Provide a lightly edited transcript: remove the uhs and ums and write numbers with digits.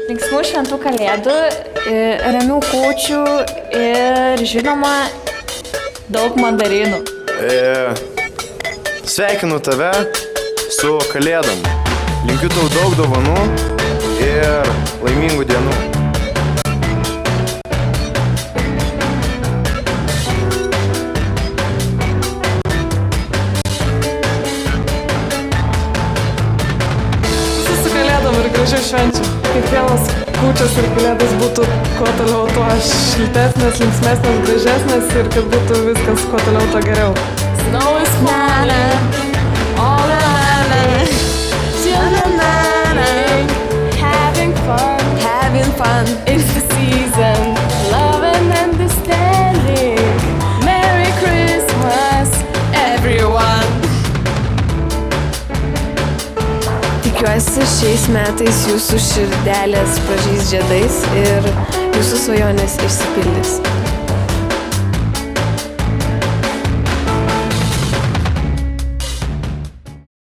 Linksmų šventų kalėdų, ramių kūčių ir žinoma daug mandarinų. Sveikinu tave su kalėdom. Linkiu tau daug dovanų ir laimingų dienų. Su kalėdom ir gražių švenčių. Kiekvienas kūčias ir kalėdas būtų kuo toliau tuo šiltesnės, linksmesnės, gražesnės ir kad būtų viskas kuo toliau to geriau. Snow is falling, all around, having fun, it's the season, love and understanding, Merry Christmas, everyone. Tikiuosi šiais metais jūsų širdelės pražys žiedais ir jūsų svajonės išsipildys.